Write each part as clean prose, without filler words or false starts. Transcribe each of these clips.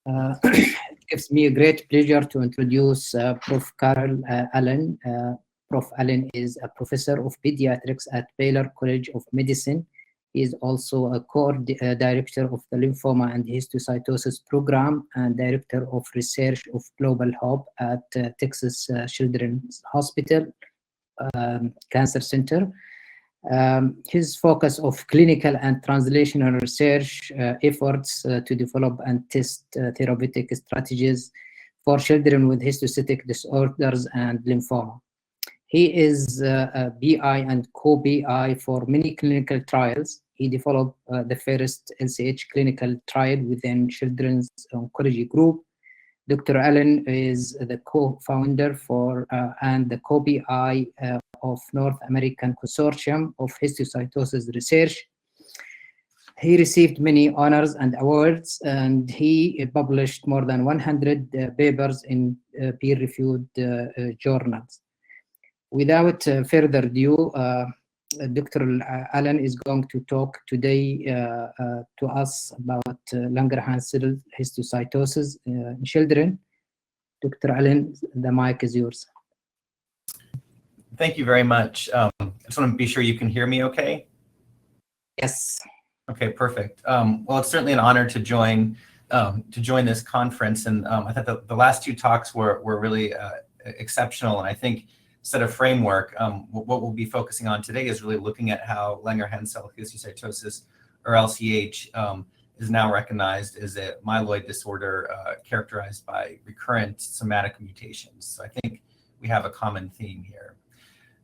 It gives me a great pleasure to introduce Prof. Carl Allen. Prof. Allen is a professor of pediatrics at Baylor College of Medicine. He is also a co-director of the Lymphoma and Histiocytosis Program and director of research of Global Hope at Texas Children's Hospital Cancer Center. His focus of clinical and translational research efforts to develop and test therapeutic strategies for children with histiocytic disorders and lymphoma. He is a BI and co-BI for many clinical trials. He developed the first LCH clinical trial within Children's Oncology Group. Dr. Allen is the co-founder for and the co-BI of North American Consortium of Histiocytosis Research. He received many honors and awards, and he published more than 100 papers in peer-reviewed journals. Without further ado, Dr. Allen is going to talk today to us about Langerhans cell histiocytosis in children. Dr. Allen, the mic is yours. Thank you very much. I just want to be sure you can hear me okay? Yes. Okay, perfect. Well, it's certainly an honor to join this conference, and I thought the last two talks were really exceptional, and I think set a framework. What we'll be focusing on today is really looking at how Langerhans cell histiocytosis, or LCH, is now recognized as a myeloid disorder characterized by recurrent somatic mutations. So I think we have a common theme here.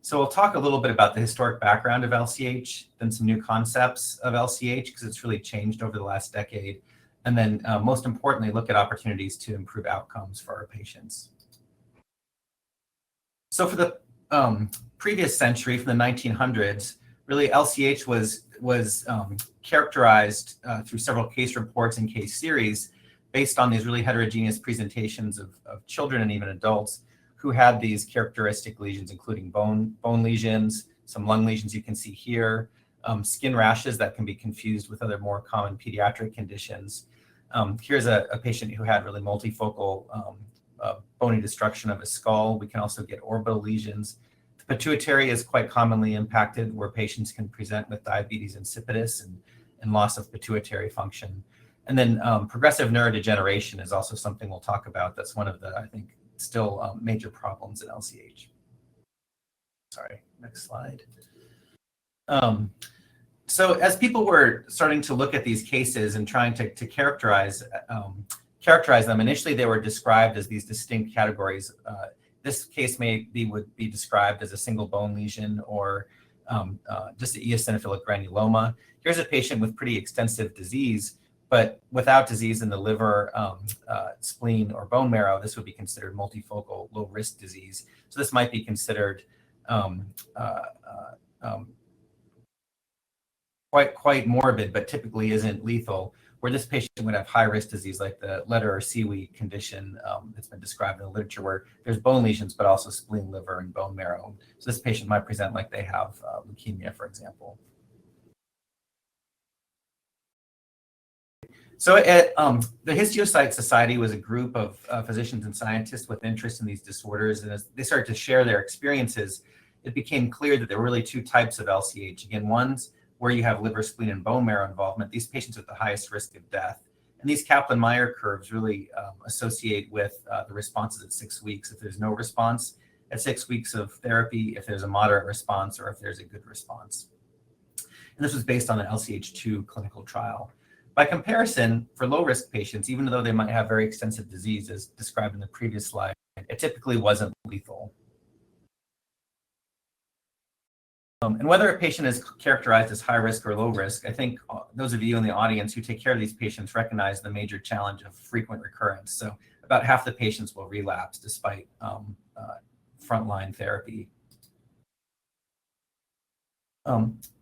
So we'll talk a little bit about the historic background of LCH, then some new concepts of LCH, because it's really changed over the last decade, and then most importantly, look at opportunities to improve outcomes for our patients. So for the previous century, from the 1900s, really LCH was characterized through several case reports and case series based on these really heterogeneous presentations of children and even adults who had these characteristic lesions, including bone lesions, some lung lesions you can see here, skin rashes that can be confused with other more common pediatric conditions. Here's a patient who had really multifocal bony destruction of his skull. We can also get orbital lesions. The pituitary is quite commonly impacted, where patients can present with diabetes insipidus and loss of pituitary function. And then progressive neurodegeneration is also something we'll talk about. That's one of the, I think, still major problems in LCH. Sorry, next slide. So as people were starting to look at these cases and trying to characterize them, initially they were described as these distinct categories. This case would be described as a single bone lesion or just an eosinophilic granuloma. Here's a patient with pretty extensive disease, but without disease in the liver, spleen, or bone marrow. This would be considered multifocal low-risk disease. So this might be considered quite morbid, but typically isn't lethal, where this patient would have high-risk disease like the letter or seaweed condition that's been described in the literature, where there's bone lesions, but also spleen, liver, and bone marrow. So this patient might present like they have leukemia, for example. So the Histiocyte Society was a group of physicians and scientists with interest in these disorders, and as they started to share their experiences, it became clear that there were really two types of LCH. Again, one's where you have liver, spleen, and bone marrow involvement, these patients with the highest risk of death. And these Kaplan-Meier curves really associate with the responses at 6 weeks. If there's no response at 6 weeks of therapy, if there's a moderate response, or if there's a good response. And this was based on an LCH2 clinical trial. By comparison, for low-risk patients, even though they might have very extensive disease, as described in the previous slide, it typically wasn't lethal. And whether a patient is characterized as high risk or low risk, I think those of you in the audience who take care of these patients recognize the major challenge of frequent recurrence. So about half the patients will relapse despite frontline therapy.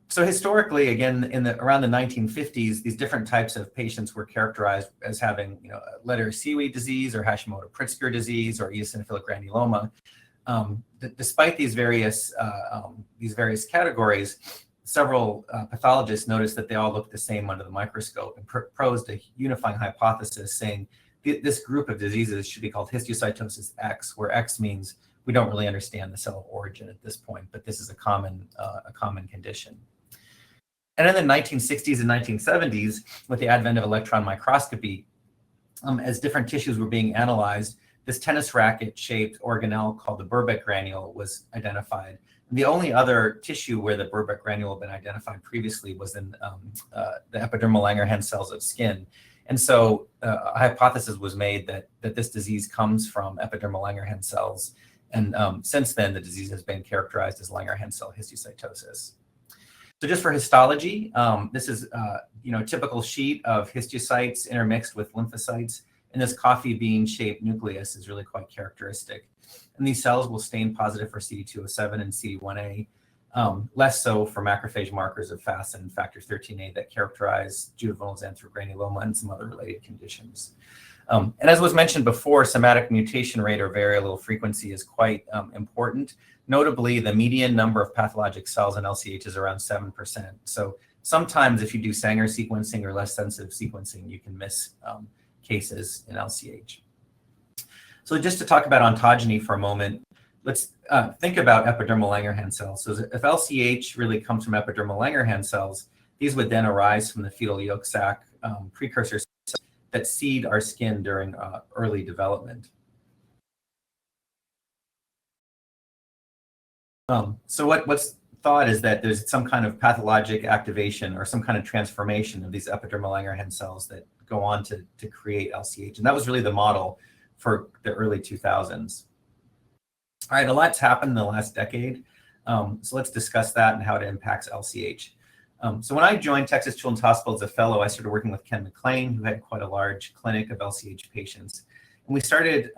So historically, again, around the 1950s, these different types of patients were characterized as having, letter seaweed disease, or Hashimoto-Pritzker disease, or eosinophilic granuloma. Despite these various categories, several pathologists noticed that they all looked the same under the microscope and proposed a unifying hypothesis, saying this group of diseases should be called histiocytosis X, where X means we don't really understand the cell of origin at this point, but this is a common condition. And in the 1960s and 1970s, with the advent of electron microscopy, as different tissues were being analyzed, this tennis racket-shaped organelle called the Burbeck granule was identified. And the only other tissue where the Burbeck granule had been identified previously was in the epidermal Langerhans cells of skin. And so a hypothesis was made that this disease comes from epidermal Langerhans cells. And since then, the disease has been characterized as Langerhans cell histiocytosis. So just for histology, this is a typical sheet of histiocytes intermixed with lymphocytes. And this coffee bean shaped nucleus is really quite characteristic. And these cells will stain positive for CD207 and CD1A, less so for macrophage markers of FASN and factor 13A that characterize juvenile xanthogranuloma and some other related conditions. And as was mentioned before, somatic mutation rate or variable frequency is quite important. Notably, the median number of pathologic cells in LCH is around 7%. So sometimes if you do Sanger sequencing or less sensitive sequencing, you can miss cases in LCH. So just to talk about ontogeny for a moment, let's think about epidermal Langerhans cells. So if LCH really comes from epidermal Langerhans cells, these would then arise from the fetal yolk sac precursor cells that seed our skin during early development. So what's thought is that there's some kind of pathologic activation or some kind of transformation of these epidermal Langerhans cells that go on to create LCH. And that was really the model for the early 2000s. All right, a lot's happened in the last decade. So let's discuss that and how it impacts LCH. So when I joined Texas Children's Hospital as a fellow, I started working with Ken McLean, who had quite a large clinic of LCH patients. And we started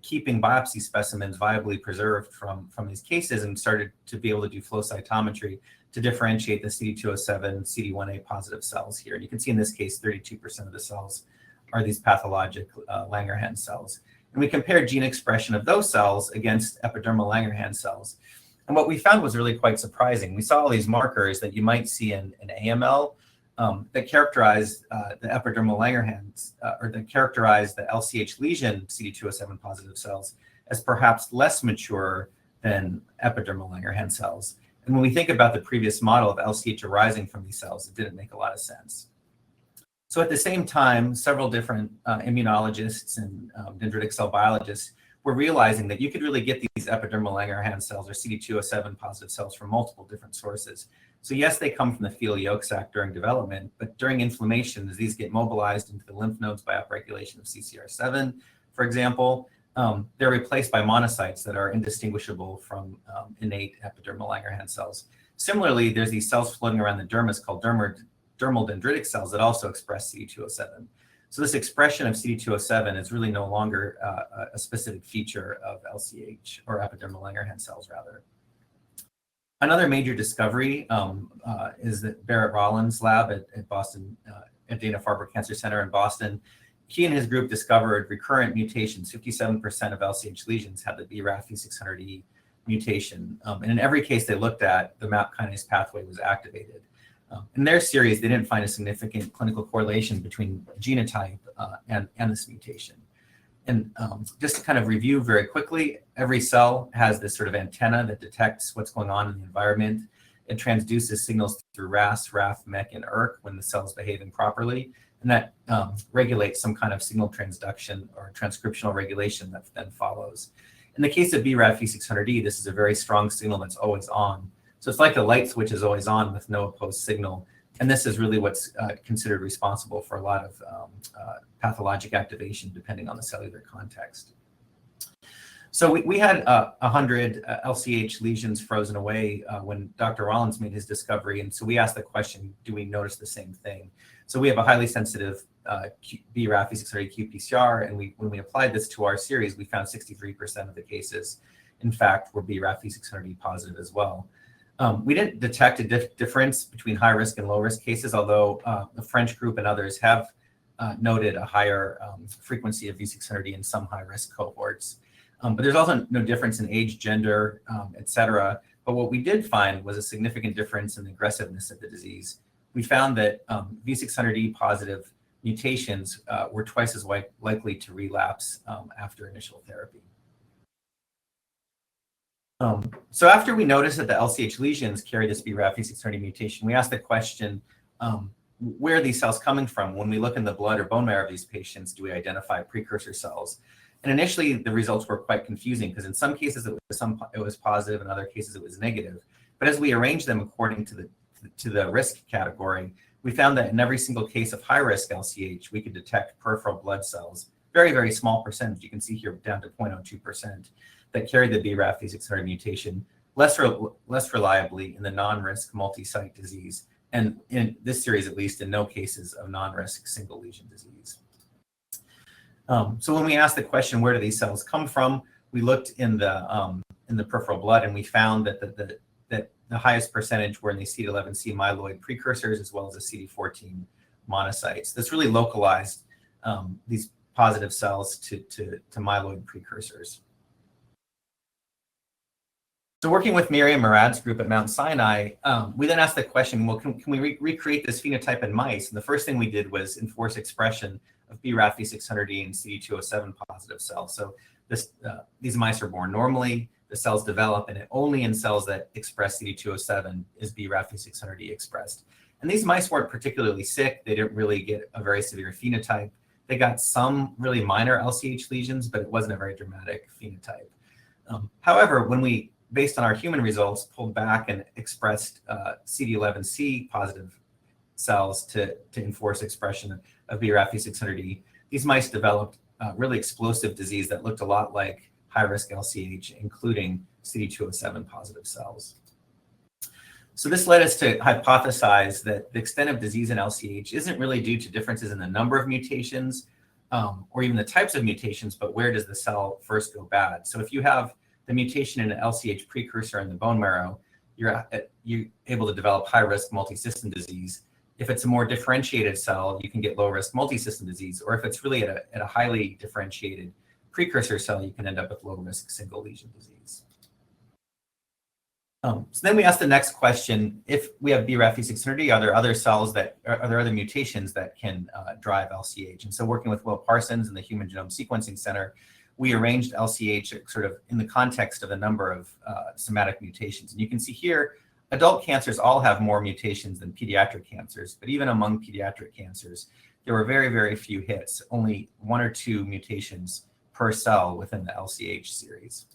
keeping biopsy specimens viably preserved from these cases and started to be able to do flow cytometry to differentiate the CD207, CD1A positive cells here. And you can see in this case, 32% of the cells are these pathologic Langerhans cells. And we compared gene expression of those cells against epidermal Langerhans cells. And what we found was really quite surprising. We saw all these markers that you might see in AML that characterize the epidermal Langerhans, or that characterize the LCH lesion CD207 positive cells as perhaps less mature than epidermal Langerhans cells. And when we think about the previous model of LCH arising from these cells, it didn't make a lot of sense. So at the same time, several different immunologists and dendritic cell biologists were realizing that you could really get these epidermal Langerhans cells or CD207 positive cells from multiple different sources. So yes, they come from the fetal yolk sac during development, but during inflammation, as these get mobilized into the lymph nodes by upregulation of CCR7, for example, they're replaced by monocytes that are indistinguishable from innate epidermal Langerhans cells. Similarly, there's these cells floating around the dermis called dermal dendritic cells that also express CD207. So this expression of CD207 is really no longer a specific feature of LCH, or epidermal Langerhans cells, rather. Another major discovery is that Barrett Rollins' lab at Boston, at Dana-Farber Cancer Center in Boston. He and his group discovered recurrent mutations. 57% of LCH lesions had the BRAF V600E mutation. And in every case they looked at, the MAP kinase pathway was activated. In their series, they didn't find a significant clinical correlation between genotype and this mutation. And just to kind of review very quickly, every cell has this sort of antenna that detects what's going on in the environment. It transduces signals through RAS, RAF, MEK, and ERK when the cell is behaving properly. And that regulates some kind of signal transduction or transcriptional regulation that then follows. In the case of BRAF V600E, this is a very strong signal that's always on. So it's like the light switch is always on with no opposed signal. And this is really what's considered responsible for a lot of pathologic activation, depending on the cellular context. So we had 100 LCH lesions frozen away when Dr. Rollins made his discovery. And so we asked the question, do we notice the same thing? So we have a highly sensitive BRAF V600 qPCR, and when we applied this to our series, we found 63% of the cases, in fact, were BRAF V600E positive as well. We didn't detect a difference between high risk and low risk cases, although the French group and others have noted a higher frequency of V600E in some high risk cohorts. But there's also no difference in age, gender, et cetera. But what we did find was a significant difference in the aggressiveness of the disease. We found that V600E positive mutations were twice as likely to relapse after initial therapy. So after we noticed that the LCH lesions carry this BRAF V600 mutation, we asked the question, where are these cells coming from? When we look in the blood or bone marrow of these patients, do we identify precursor cells? And initially, the results were quite confusing because in some cases it was positive, in other cases it was negative. But as we arranged them according to the risk category, we found that in every single case of high-risk LCH, we could detect peripheral blood cells, very, very small percentage. You can see here down to 0.02%, that carry the BRAF V600 mutation, less reliably in the non-risk multi-site disease, and in this series, at least, in no cases of non-risk single lesion disease. So when we asked the question, where do these cells come from, we looked in the peripheral blood, and we found that the highest percentage were in the CD11C myeloid precursors as well as the CD14 monocytes. This really localized these positive cells to myeloid precursors. So working with Miriam Murad's group at Mount Sinai, we then asked the question, well, can we recreate this phenotype in mice? And the first thing we did was enforce expression of BRAF V600E and CD207 positive cells. So these mice are born normally, the cells develop, and only in cells that express CD207 is BRAF V600E expressed. And these mice weren't particularly sick. They didn't really get a very severe phenotype. They got some really minor LCH lesions, but it wasn't a very dramatic phenotype. However, when we, based on our human results, pulled back and expressed CD11C positive cells to enforce expression of BRAF V600E, these mice developed really explosive disease that looked a lot like high-risk LCH, including CD207 positive cells. So this led us to hypothesize that the extent of disease in LCH isn't really due to differences in the number of mutations or even the types of mutations, but where does the cell first go bad? So if you have the mutation in an LCH precursor in the bone marrow, you're able to develop high-risk multisystem disease. If it's a more differentiated cell, you can get low-risk multisystem disease, or if it's really at a highly differentiated precursor cell, you can end up with low-risk single lesion disease. So then we asked the next question, if we have BRAF V600E, are there other cells are there other mutations that can drive LCH? And so working with Will Parsons in the Human Genome Sequencing Center, we arranged LCH sort of in the context of a number of somatic mutations. And you can see here, adult cancers all have more mutations than pediatric cancers, but even among pediatric cancers, there were very, very few hits, only 1 or 2 mutations per cell within the LCH series.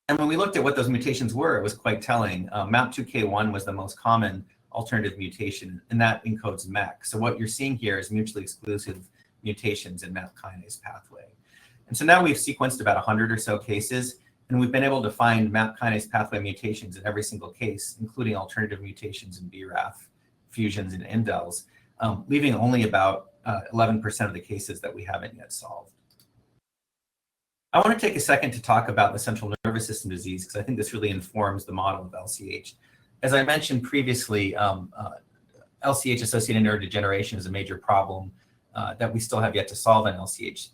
And when we looked at what those mutations were, it was quite telling. MAP2K1 was the most common alternative mutation, and that encodes MEK. So what you're seeing here is mutually exclusive mutations in MAP kinase pathway. And so now we've sequenced about 100 or so cases, and we've been able to find MAP kinase pathway mutations in every single case, including alternative mutations in BRAF, fusions, and indels, leaving only about 11% of the cases that we haven't yet solved. I want to take a second to talk about the central nervous system disease, because I think this really informs the model of LCH. As I mentioned previously, LCH-associated neurodegeneration is a major problem that we still have yet to solve in LCH.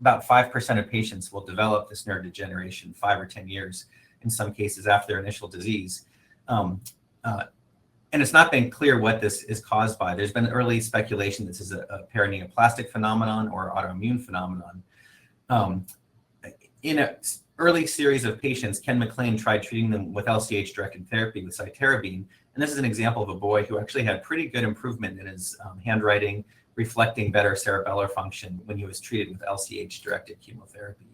About 5% of patients will develop this neurodegeneration 5 or 10 years, in some cases after their initial disease. And it's not been clear what this is caused by. There's been early speculation this is a paraneoplastic phenomenon or autoimmune phenomenon. In an early series of patients, Ken McLean tried treating them with LCH-directed therapy with cytarabine. And this is an example of a boy who actually had pretty good improvement in his handwriting, reflecting better cerebellar function when he was treated with LCH-directed chemotherapy.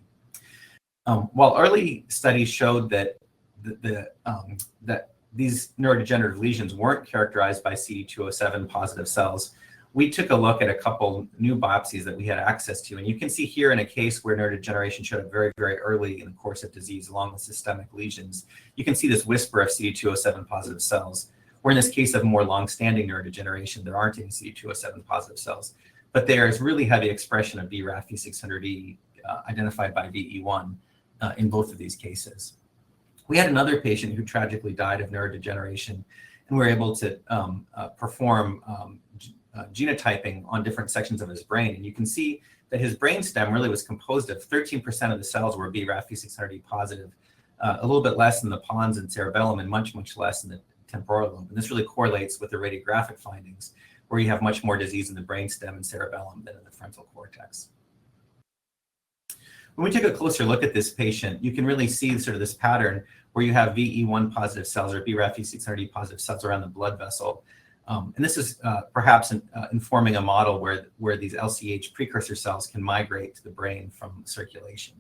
While early studies showed that that these neurodegenerative lesions weren't characterized by CD207 positive cells, we took a look at a couple new biopsies that we had access to. And you can see here in a case where neurodegeneration showed up very, very early in the course of disease along with systemic lesions, you can see this whisper of CD207 positive cells. Where in this case of more long-standing neurodegeneration, there aren't any CD207 positive cells, but there is really heavy expression of BRAF V600E identified by VE1 in both of these cases. We had another patient who tragically died of neurodegeneration, and we were able to perform genotyping on different sections of his brain. And you can see that his brainstem really was composed of 13% of the cells were BRAF V600E positive, a little bit less in the pons and cerebellum, and much, much less in the temporal lobe. And this really correlates with the radiographic findings, where you have much more disease in the brainstem and cerebellum than in the frontal cortex. When we take a closer look at this patient, you can really see sort of this pattern where you have VE1 positive cells or BRAF V600E positive cells around the blood vessel. And this is perhaps informing a model where these LCH precursor cells can migrate to the brain from circulation.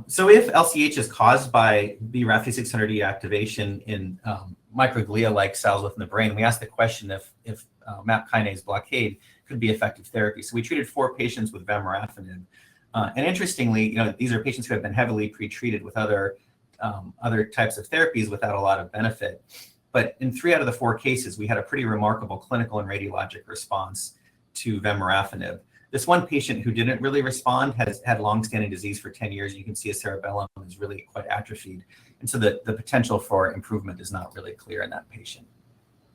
So if LCH is caused by BRAF V600E activation in microglia-like cells within the brain, we ask the question if MAP kinase blockade could be effective therapy. So we treated 4 patients with vemurafenib. And interestingly, these are patients who have been heavily pretreated with other types of therapies without a lot of benefit. But in 3 out of the 4 cases, we had a pretty remarkable clinical and radiologic response to vemurafenib. This one patient who didn't really respond has had long-standing disease for 10 years. You can see a cerebellum is really quite atrophied. And so the potential for improvement is not really clear in that patient.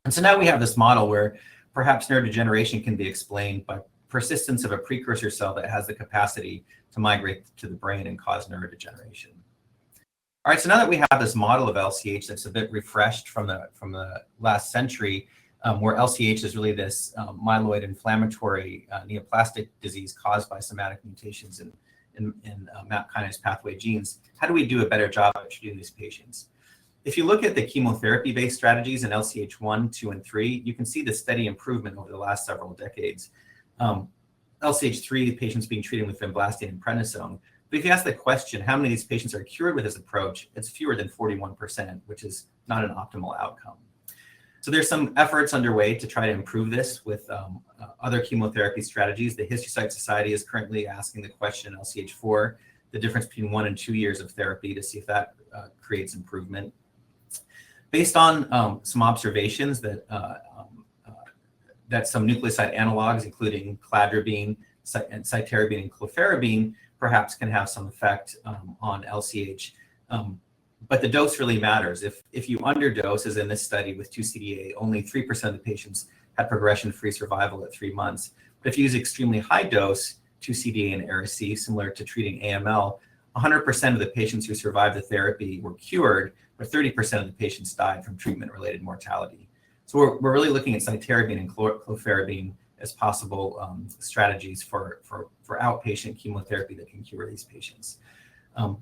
And so now we have this model where perhaps neurodegeneration can be explained by persistence of a precursor cell that has the capacity to migrate to the brain and cause neurodegeneration. All right, so now that we have this model of LCH that's a bit refreshed from the last century, where LCH is really this myeloid inflammatory neoplastic disease caused by somatic mutations in MAP kinase pathway genes, how do we do a better job of treating these patients? If you look at the chemotherapy-based strategies in LCH1, 2, and 3, you can see the steady improvement over the last several decades. LCH3 patients being treated with vinblastine and prednisone. But if you ask the question, how many of these patients are cured with this approach, it's fewer than 41%, which is not an optimal outcome. So there's some efforts underway to try to improve this with other chemotherapy strategies. The Histiocyte Society is currently asking the question in LCH4, the difference between 1 and 2 years of therapy, to see if that creates improvement. Based on some observations that some nucleoside analogs, including cladribine, and cytarabine, and clofarabine, perhaps can have some effect on LCH. But the dose really matters. If you underdose, as in this study with 2-CDA, only 3% of the patients had progression-free survival at 3 months. But if you use extremely high dose, 2-CDA and Ara-C, similar to treating AML, 100% of the patients who survived the therapy were cured, but 30% of the patients died from treatment-related mortality. So we're really looking at cytarabine and clofarabine as possible strategies for outpatient chemotherapy that can cure these patients.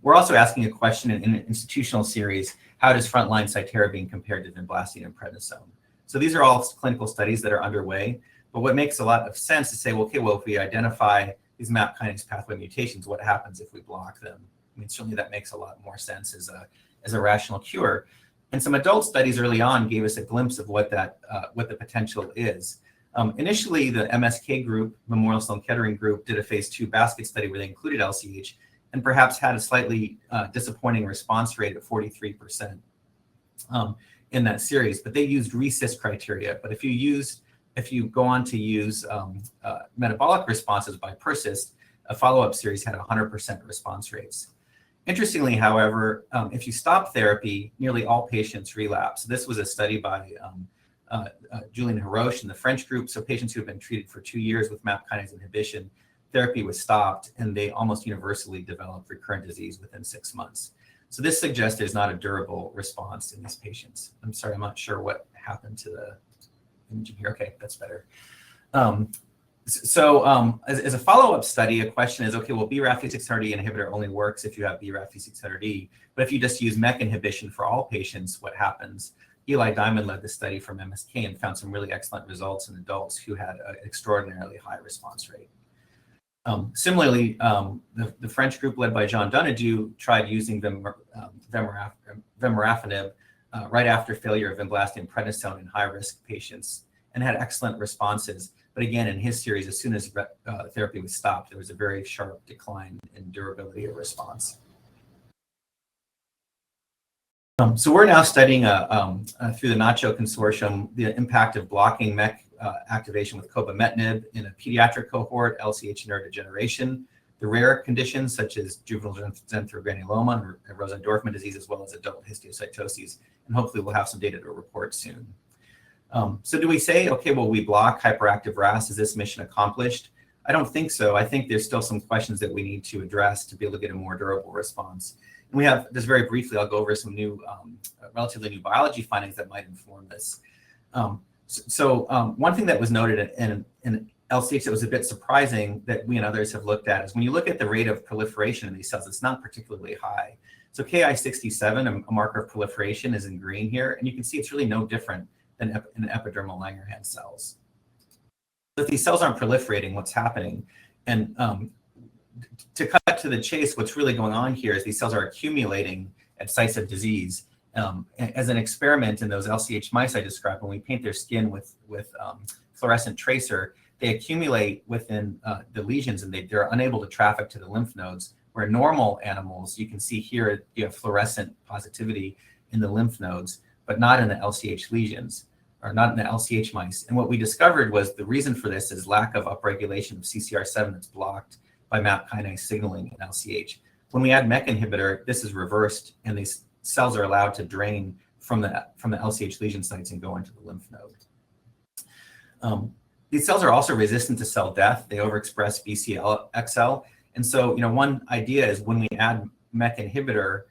We're also asking a question in an institutional series, how does frontline cytarabine compare to vinblastine and prednisone? So these are all clinical studies that are underway, but what makes a lot of sense to say, well, okay, well, if we identify these MAP kinase pathway mutations, what happens if we block them? I mean, certainly that makes a lot more sense as a rational cure. And some adult studies early on gave us a glimpse of what the potential is. Initially, the MSK group, Memorial Sloan Kettering group, did a phase 2 basket study where they included LCH and perhaps had a slightly disappointing response rate of 43% in that series. But they used RECIST criteria. But if you go on to use metabolic responses by PERSIST, a follow-up series had 100% response rates. Interestingly, however, if you stop therapy, nearly all patients relapse. This was a study by Julien Haroche in the French group. So patients who have been treated for 2 years with MAP kinase inhibition, therapy was stopped, and they almost universally developed recurrent disease within 6 months. So this suggests there's not a durable response in these patients. I'm sorry, I'm not sure what happened to the imaging here. Okay, that's better. As a follow-up study, a question is, okay, well, BRAF V600E inhibitor only works if you have BRAF V600E, but if you just use MEK inhibition for all patients, what happens? Eli Diamond led the study from MSK and found some really excellent results in adults who had an extraordinarily high response rate. Similarly, the French group led by Jean Donadieu tried using vemurafenib right after failure of vinblastine and prednisone in high-risk patients and had excellent responses. But again, in his series, as soon as therapy was stopped, there was a very sharp decline in durability of response. So we're now studying through the NACHO consortium the impact of blocking MEK activation with cobimetinib in a pediatric cohort, LCH neurodegeneration, the rare conditions such as juvenile xanthogranuloma and Rosen-Dorfman disease, as well as adult histiocytosis. And hopefully we'll have some data to report soon. So do we say, okay, well, we block hyperactive RAS, is this mission accomplished? I don't think so. I think there's still some questions that we need to address to be able to get a more durable response. And we have, just very briefly, I'll go over some new, relatively new biology findings that might inform this. One thing that was noted in LCH that was a bit surprising that we and others have looked at is when you look at the rate of proliferation in these cells, it's not particularly high. So Ki67, a marker of proliferation, is in green here, and you can see it's really no different than in epidermal Langerhans cells. So if these cells aren't proliferating, what's happening? And to cut to the chase, what's really going on here is these cells are accumulating at sites of disease. As an experiment in those LCH mice I described, when we paint their skin with fluorescent tracer, they accumulate within the lesions, and they're unable to traffic to the lymph nodes. Where normal animals, you can see here, you have fluorescent positivity in the lymph nodes, but not in the LCH lesions, or not in the LCH mice. And what we discovered was the reason for this is lack of upregulation of CCR7 that's blocked by MAP kinase signaling in LCH. When we add MEK inhibitor, this is reversed, and these cells are allowed to drain from the LCH lesion sites and go into the lymph node. These cells are also resistant to cell death. They overexpress BCL-XL. And so, one idea is when we add MEK inhibitor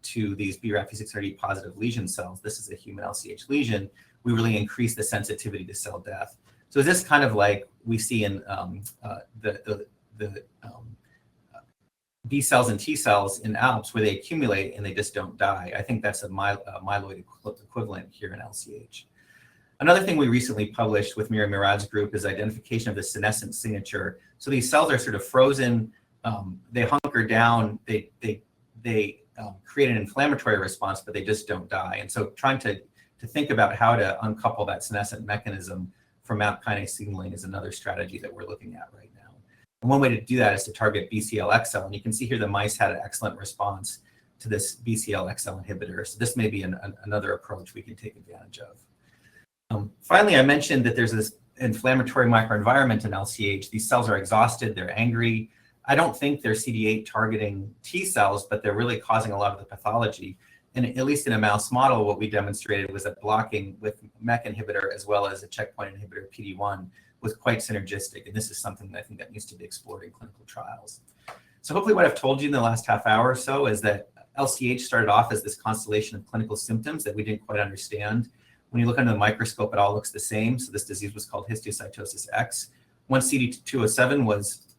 to these BRAF V600E positive lesion cells, this is a human LCH lesion, we really increase the sensitivity to cell death. So is this kind of like we see in the B cells and T cells in ALPS where they accumulate and they just don't die? I think that's a myeloid equivalent here in LCH. Another thing we recently published with Mira Murad's group is identification of the senescent signature. So these cells are sort of frozen, they hunker down, they create an inflammatory response, but they just don't die. And so trying to think about how to uncouple that senescent mechanism from MAP kinase signaling is another strategy that we're looking at right now. And one way to do that is to target BCL-XL. And you can see here the mice had an excellent response to this BCL-XL inhibitor. So this may be another approach we can take advantage of. Finally, I mentioned that there's this inflammatory microenvironment in LCH. These cells are exhausted, they're angry. I don't think they're CD8 targeting T cells, but they're really causing a lot of the pathology. And at least in a mouse model, what we demonstrated was that blocking with MEK inhibitor as well as a checkpoint inhibitor, PD-1, was quite synergistic. And this is something that I think that needs to be explored in clinical trials. So hopefully what I've told you in the last half hour or so is that LCH started off as this constellation of clinical symptoms that we didn't quite understand. When you look under the microscope, it all looks the same. So this disease was called histiocytosis X. Once CD207 was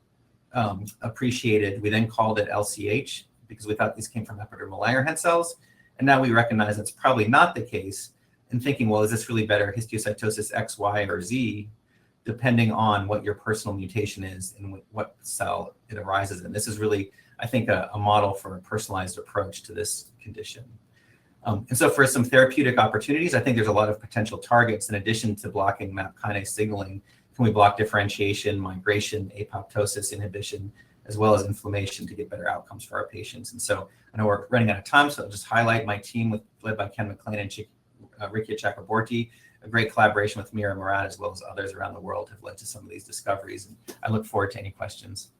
appreciated, we then called it LCH because we thought these came from epidermal Langerhans cells. And now we recognize that's probably not the case, and thinking, well, is this really better histiocytosis X, Y, or Z, depending on what your personal mutation is and what cell it arises in. This is really, I think, a model for a personalized approach to this condition. And so for some therapeutic opportunities, I think there's a lot of potential targets. In addition to blocking MAP kinase signaling, can we block differentiation, migration, apoptosis inhibition, as well as inflammation to get better outcomes for our patients? And so I know we're running out of time, so I'll just highlight my team led by Ken McLean and Rikia Chakraborty. A great collaboration with Mira Murad, as well as others around the world, have led to some of these discoveries. And I look forward to any questions.